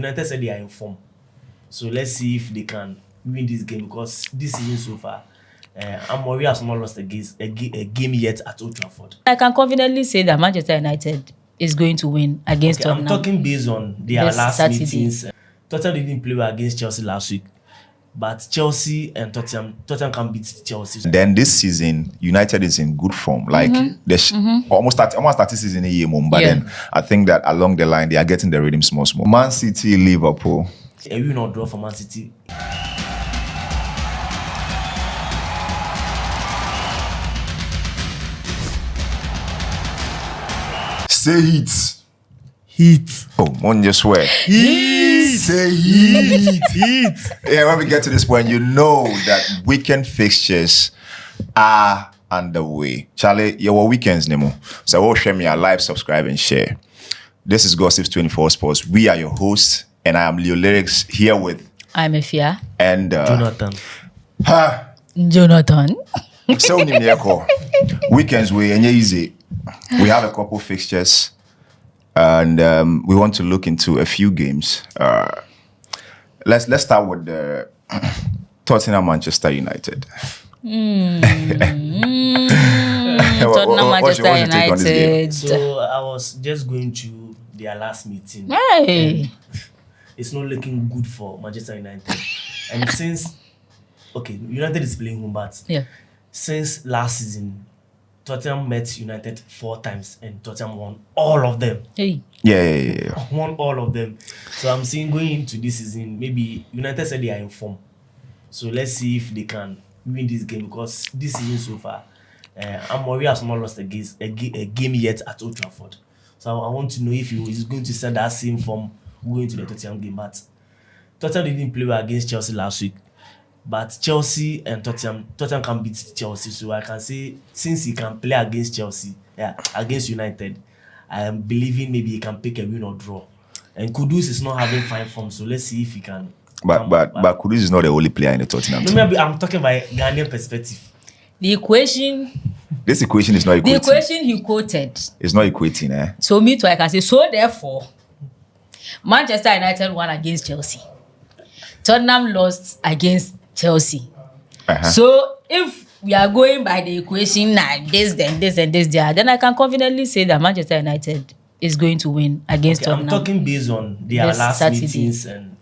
United said they are in form. So let's see if they can win this game because this season so far, Amory has not lost a game yet at Old Trafford. I can confidently say that Manchester United is going to win against Tottenham. I'm talking based on their last meetings. Tottenham didn't play well against Chelsea last week. But Chelsea and Tottenham can beat Chelsea. Then this season, United is in good form. Like there's almost 30 season a year, but then I think that along the line they are getting the rhythm small. Man City, Liverpool. A win or draw for Man City. Say heat. Heat. Oh, one just swear. Heat. Say heat. Heat. Yeah, when we get to this point, you know that weekend fixtures are underway. Charlie, your weekends, Nemo. So we'll share me, like, subscribe, and share. This is Gossips 24 Sports. We are your hosts, and I am Leo Lyrics here with I'm Efia. And Jonathan. Jonathan. So weekends we easy. We have a couple fixtures. And we want to look into a few games. Let's start with the Tottenham Manchester United. Tottenham Manchester United. So I was just going to their last meeting. Hey. It's not looking good for Manchester United. And since United is playing home, but since last season, Tottenham met United 4 times and Tottenham won all of them. Hey. Yeah. Won all of them. So I'm saying going into this season, maybe United said they are in form. So let's see if they can win this game because this season so far, Amory has not lost a game yet at Old Trafford. So I want to know if he is going to send that same form going to the Tottenham game. But Tottenham didn't play well against Chelsea last week. But Chelsea and Tottenham can beat Chelsea. So I can say since he can play against Chelsea, against United, I am believing maybe he can pick a win or draw. And Kudus is not having fine form, so let's see if he can. But Kudus is not the only player in the Tottenham team. Maybe I'm talking by Ghanaian perspective. The equation. This equation is not equating. The equation he quoted. It's not equating, eh? So me too, I can say so. Therefore, Manchester United won against Chelsea. Tottenham lost against Chelsea. So if we are going by the equation this, then this, and this, then I can confidently say that Manchester United is going to win against Tottenham. I'm talking based on their last meetings and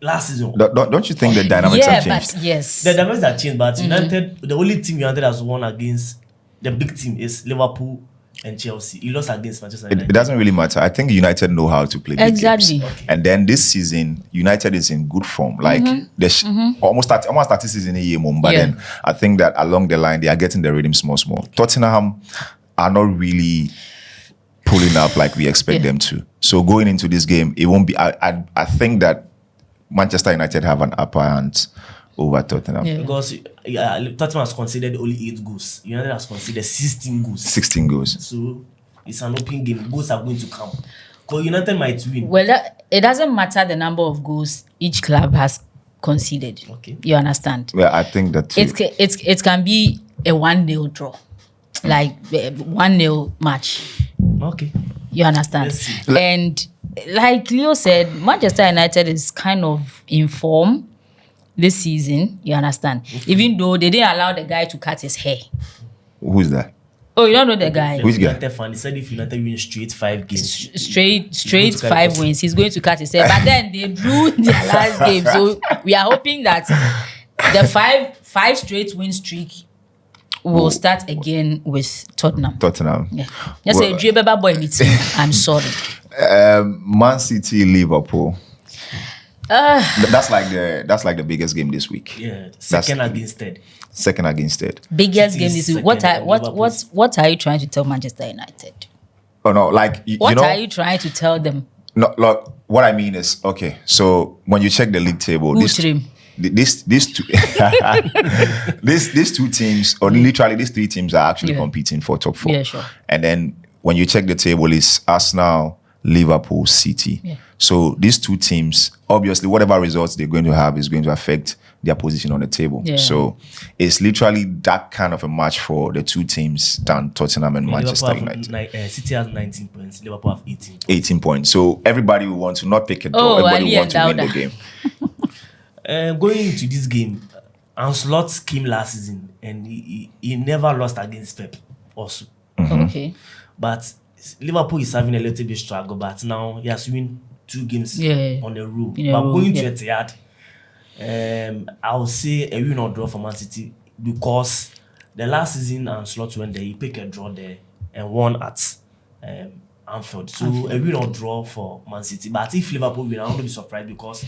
last season. Don't you think the dynamics have changed? But yes. The dynamics have changed, but United, the only team United has won against the big team is Liverpool and Chelsea. He lost against Manchester United. It doesn't really matter. I think United know how to play big games. And then this season, United is in good form. Like there's almost 30 season a year, but then I think that along the line they are getting the rhythm small. Tottenham are not really pulling up like we expect them to. So going into this game, it won't be. I think that Manchester United have an upper hand over Tottenham. Because Tottenham has conceded only 8 goals. United has conceded 16 goals. 16 goals. So it's an open game. Goals are going to come. Because United might win. Well, it doesn't matter the number of goals each club has conceded. Okay. You understand? Well, I think that too. It can be a 1-0 draw. Like a 1-0 match. Okay. You understand? And like Leo said, Manchester United is kind of in form this season, you understand? Even though they didn't allow the guy to cut his hair. Who's that? Oh, you don't know the guy? Which guy? United fan. He said if United win straight 5 games. Straight 5 wins. He's going to cut his hair. But then they drew their last game. So we are hoping that the 5 straight win streak will start again with Tottenham. Yeah. Just say, Drebeba boy meeting. I'm sorry. Man City, Liverpool. That's like the biggest game this week. Yeah, second against third. Biggest game this week. What are you trying to tell Manchester United? Oh no, like what are you trying to tell them? No, look. What I mean is, okay. So when you check the league table, these two these 2 teams, or literally these 3 teams, are actually competing for top 4. Yeah, sure. And then when you check the table, it's Arsenal, Liverpool, City. Yeah. So these two teams, obviously, whatever results they're going to have is going to affect their position on the table. Yeah. So it's literally that kind of a match for the two teams than Tottenham and Manchester United. City has 19 points. Liverpool have 18 points. 18 points. So everybody will want to not pick a draw. Everybody will want to win the game. Going into this game, Ancelotti came last season and he never lost against Pep also. Okay. But Liverpool is having a little bit struggle, but now he has won 2 games on a row. But going to Etihad, I would say a win or draw for Man City because the last season Ancelotti went there, he picked a draw there and won at Anfield. So a win or draw for Man City. But if Liverpool win, I won't be surprised because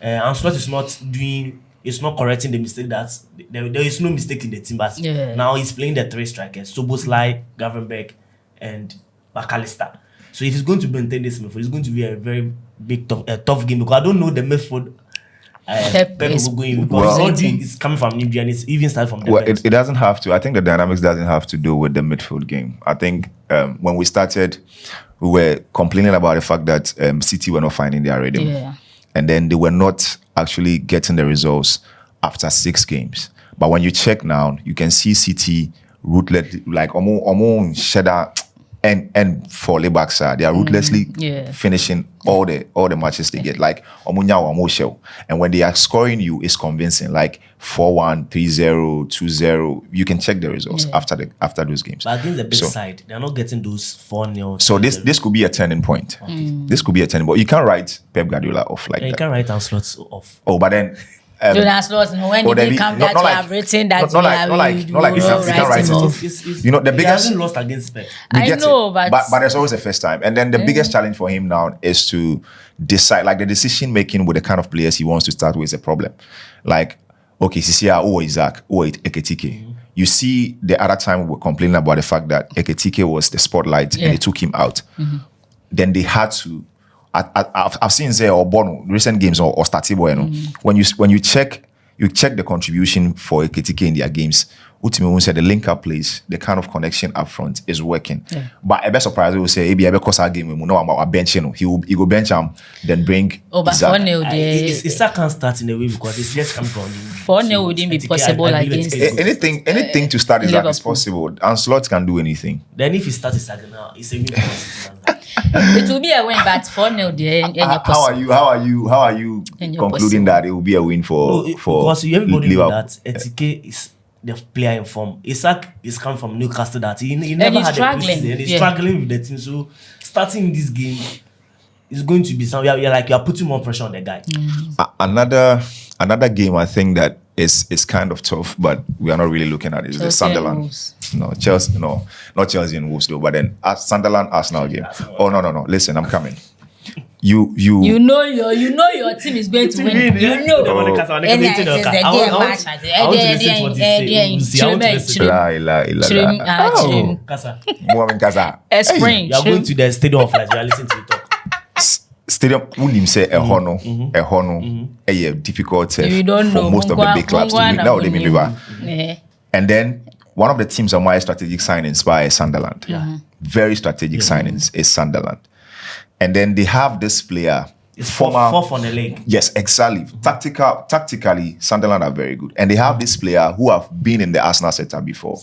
Ancelotti is not correcting the mistake that there is no mistake in the team. But now he's playing the 3 strikers: Szoboszlai, Gravenberch, and McAllister. So if he's going to maintain this midfield, it's going to be a very big tough game because I don't know the midfield Pep is going because it's coming from India and it's even started from the bench. It doesn't have to. I think the dynamics doesn't have to do with the midfield game. I think when we started, we were complaining about the fact that City were not finding their rhythm. Yeah. And then they were not actually getting the results after 6 games. But when you check now, you can see City ruthlessly, like almost shedder and for back side, they are ruthlessly finishing all the matches they get. Like and when they are scoring you, it's convincing. Like 4-1, 3-0, 2-0. You can check the results after those games. But against the big side, they are not getting those 4-0. So this could be a turning point. This could be a turning point. You can't write Pep Guardiola off like that. You can't write Ancelotti off. Oh, but then when you come that you have written that not like you can't write it off. You know the biggest. He hasn't lost against Pep. I know, but there's always a first time, and then the biggest challenge for him now is to decide. Like the decision making with the kind of players he wants to start with is a problem. Like okay, Cecilia, Isaac, Ekitike. You see, the other time we were complaining about the fact that Ekitike was the spotlight and they took him out. Then they had to. I've seen Zé or Bono recent games or Statibo, you know. When you check the contribution for Ekitike in their games, ultimately said the link up plays, the kind of connection up front is working. But a best surprise will say maybe because our game we know about bench, you know, he go bench him, then bring Isaac. Isaac can't start in a way because it's just coming from 4-0 wouldn't be possible against anything to start Isaac is possible. Ancelotti can do anything. Then if he starts Isaac now, it's a win for it will be a win, but 4-0 there. How are you concluding that it will be a win for because everybody Liverpool? Know that Etike is the player in form. Isaac is coming from Newcastle that he never had a preseason and he's struggling with the team. So starting this game is going to be something you are putting more pressure on the guy. Another game I think that is kind of tough, but we are not really looking at it. Is the Sunderland. No, Chelsea, no, not Chelsea and Wolves though, but then Sunderland Arsenal game. Oh no. Listen, I'm coming. You know your team is going to win. You know. Spring. You are going to the stadium of light. You are listening to the talk. Stadium Ulim say a hono a difficult for most of the big clubs to win. Now they may be and then one of the teams on my strategic signings by Sunderland. Very strategic signings is Sunderland. And then they have this player. It's fourth on the league. Yes, exactly. Tactically, Sunderland are very good. And they have this player who have been in the Arsenal setup before,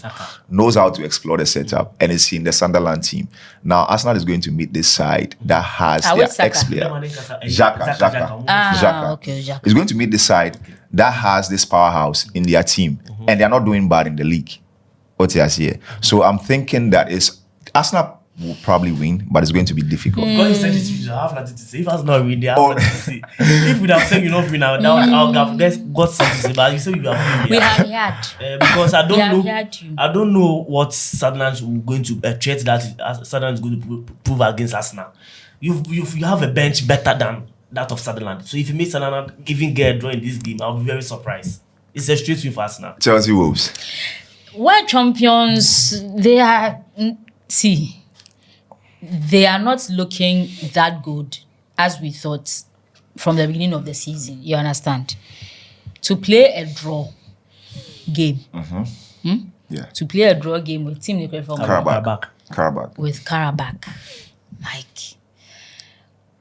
knows how to explore the setup, and is in the Sunderland team. Now, Arsenal is going to meet this side that has their ex-player. Xhaka. Okay, Xhaka. Is going to meet this side that has this powerhouse in their team. And they are not doing bad in the league. So I'm thinking that Arsenal will probably win, but it's going to be difficult. Because you said it, you have nothing to say. If I was not win, they have nothing to say. If we'd have said you not win now, I'll have got something to say. But you say you have win. We have heard. Because I don't know what Sunderland is going to threat that Sunderland is going to prove against Arsenal. You have a bench better than that of Sunderland. So if you make Sunderland even get a draw in this game, I'll be very surprised. It's a straight win for Arsenal. Chelsea Wolves. World champions, they are not looking that good as we thought from the beginning of the season. You understand? To play a draw game. To play a draw game with Team Ligue from Karabakh. With Karabakh. Like,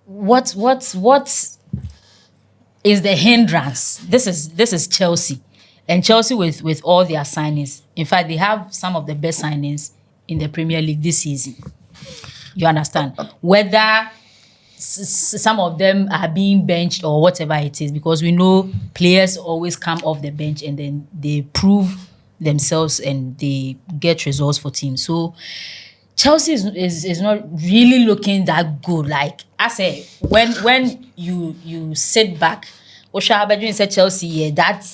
what is the hindrance? This is Chelsea, and Chelsea with all their signings. In fact, they have some of the best signings in the Premier League this season. You understand? Whether some of them are being benched or whatever it is, because we know players always come off the bench and then they prove themselves and they get results for teams. So Chelsea is not really looking that good. Like I say, when you sit back, Osha Abedin said Chelsea, yeah, that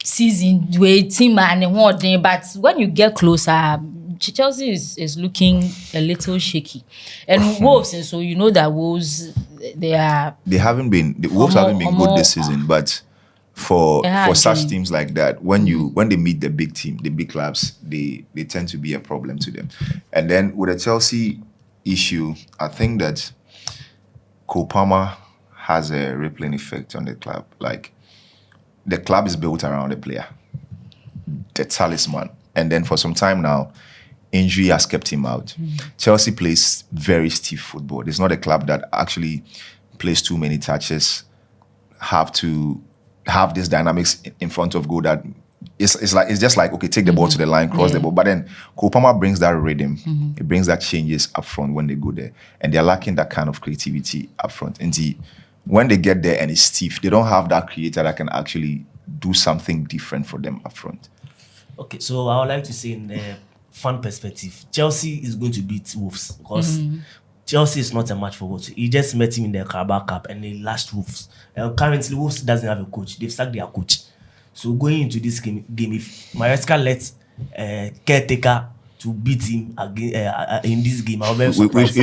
season waiting and what day, but when you get closer, Chelsea is looking a little shaky. And Wolves, and so you know that Wolves Wolves haven't been good this season, but for such teams like that, when they meet the big team, the big clubs, they tend to be a problem to them. And then with the Chelsea issue, I think that Cole Palmer has a rippling effect on the club. Like the club is built around the player, the talisman, and then for some time now, injury has kept him out. Chelsea plays very stiff football. It's not a club that actually plays too many touches, have to have this dynamics in front of goal that it's just like, okay, take the ball to the line, cross the ball. But then Cole Palmer brings that rhythm. It brings that changes up front when they go there. And they're lacking that kind of creativity up front. And when they get there and it's stiff, they don't have that creator that can actually do something different for them up front. Okay, so I would like to say in the fan perspective, Chelsea is going to beat Wolves because Chelsea is not a match for Wolves. He just met him in the Carabao Cup and they lashed Wolves. Currently, Wolves doesn't have a coach. They've sacked their coach. So going into this game if Maresca lets caretaker to beat him again in this game, I'll be very surprised.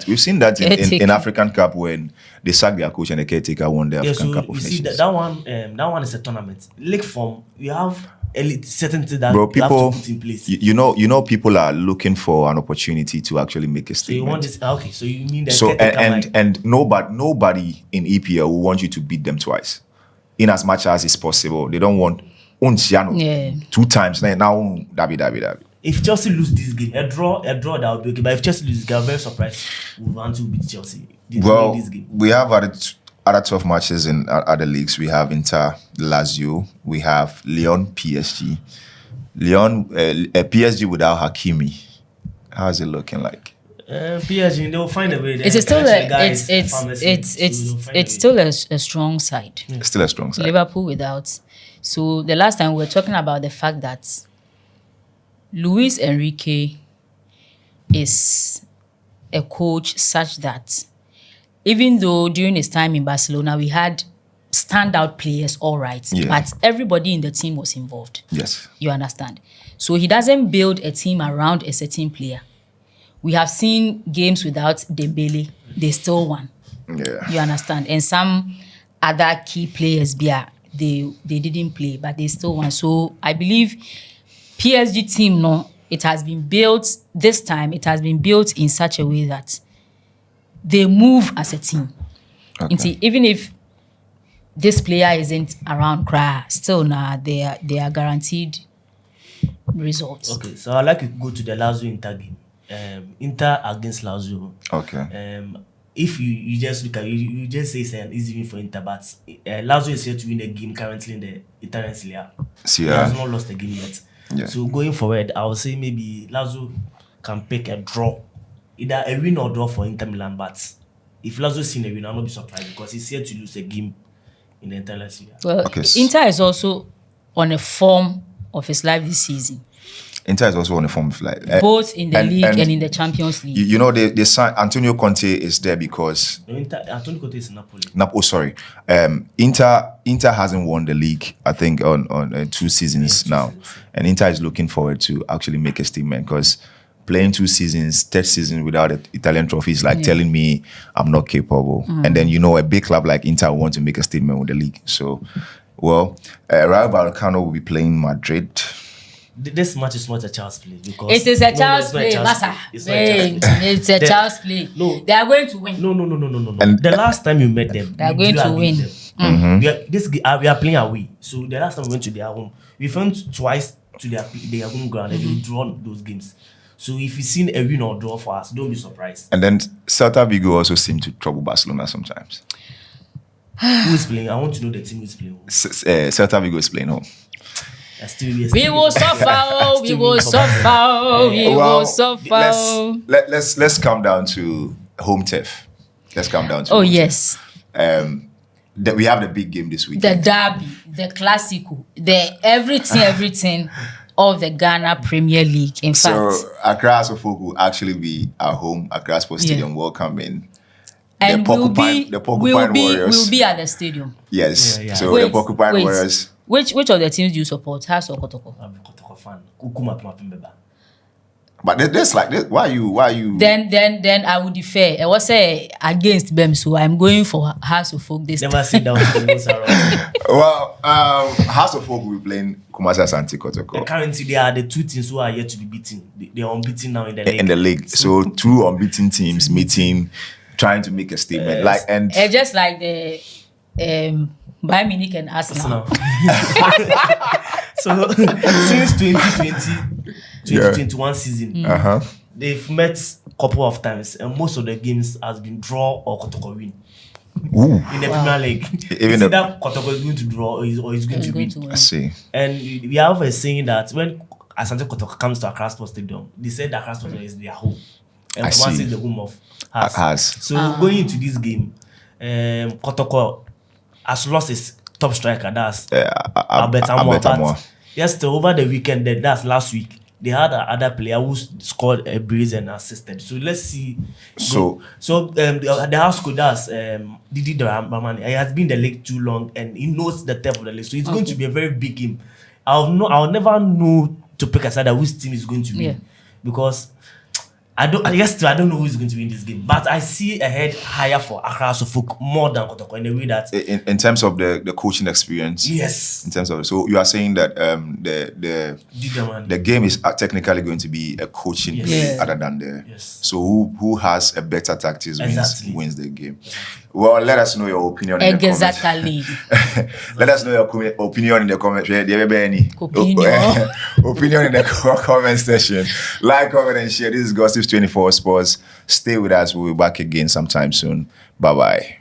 We've seen that in African Cup when they sacked their coach and the caretaker won the African Cup of Nations. See that one is a tournament. League form, you have certain things that people you have to put in place. You know, people are looking for an opportunity to actually make a statement. So you want this? Okay, so you mean that? So and nobody in EPL will want you to beat them twice, in as much as it's possible. They don't want two times now. Dabi. If Chelsea lose this game, a draw that would be okay. But if Chelsea lose this game, I'm very surprised we want to beat Chelsea. This game. We have other 12 matches in other leagues. We have Inter, Lazio. We have Lyon, PSG. PSG without Hakimi. How is it looking like? PSG, they'll find a way. It's still a strong side. It's still a strong side. Liverpool without. So the last time we were talking about the fact that Luis Enrique is a coach such that even though during his time in Barcelona we had standout players, all right, but everybody in the team was involved. Yes. You understand? So he doesn't build a team around a certain player. We have seen games without Dembele. They still won. Yeah. You understand? And some other key players, they didn't play, but they still won. So I believe PSG team, it has been built this time. It has been built in such a way that they move as a team. Okay. Even if this player isn't around, still they are guaranteed results. Okay, so I'd like to go to the Lazio Inter game. Inter against Lazio. Okay. If you just look at you just say it's an easy win for Inter, but Lazio is here to win the game currently in the Italian Serie A. He has not lost the game yet. Yeah. So going forward, I would say maybe Lazio can pick a draw, either a win or draw for Inter Milan. But if Lazio seen a win, I'll not be surprised because he's here to lose a game in the Italian Serie A. Well, Inter is also on a form of his life this season. Inter is also on a form of life. Both in the league and in the Champions League. You know, they signed Antonio Conte is there because Antonio Conte is in Napoli. Sorry. Inter hasn't won the league, I think, on 2 seasons now. And Inter is looking forward to actually make a statement because playing 2 seasons, 3rd season without an Italian trophy is like telling me I'm not capable. And then, a big club like Inter want to make a statement with the league. So, Rayo Vallecano will be playing Madrid. This match is not a child's play because it is a child's play, Massa. It's a child's play. No, they are going to win. No. And the last time you met them, they are going to win. We are playing away. So the last time we went to their home, we went twice to their home ground and we drawn those games. So if you've seen a win or draw for us, don't be surprised. And then Celta Vigo also seem to trouble Barcelona sometimes. Who is playing? I want to know the team who is playing. Celta Vigo is playing home. We will suffer. We will suffer. We will suffer. Let's come down to home turf. Let's come down to. Oh yes. We have the big game this week. The derby, the Clasico, the everything of the Ghana Premier League. In fact, so Accra Asofok will actually be at home. Accra Sports Stadium welcoming. And the Porcupine Warriors. We'll be at the stadium. Yes. So the Porcupine Warriors. Which of the teams do you support? Has or Kotoko? I'm a Kotoko fan. But there's like this. Why you? Then I would defer. I was say against them, so I'm going for House of Folk this Never time. sit down to the most around. Well, House of Folk will be playing Kumasi Asante Kotoko. Currently, they are the two teams who are yet to be beaten. They are unbeaten now in the league. In the league, so two unbeaten teams meeting, trying to make a statement. Just like the Bayern Munich and Arsenal. So since 2021 season, they've met a couple of times, and most of the games has been draw or Kotoko win. In the Premier League, it's either Kotoko is going to draw or is going to win. I see. And we have a saying that when Asante Kotoko comes to Accra Sports Stadium, they said that Accra Sports is their home, and Kumasi is the home of Hearts. So going into this game, Kotoko has lost his top striker, that's Albert Amoah. Yes, over the weekend, that's last week, they had another player who scored a brace and assisted. So let's see. The house coach, that's Didi Dramani. He has been in the league too long and he knows the depth of the league. So it's going to be a very big game. I'll never know to pick a side that which team is going to win because I don't know who is going to win this game, but I see a head higher for Accra Asofok more than Kotoko in the way that in terms of the coaching experience. Yes. In terms of so you are saying that the game is technically going to be a coaching play other than the so who has a better tactics wins the game. Well, let us know your opinion in the comments. Let us know your opinion in the comments. Opinion in the comment section. Like, comment, and share. This is Gossips 24 Sports. Stay with us. We'll be back again sometime soon. Bye-bye.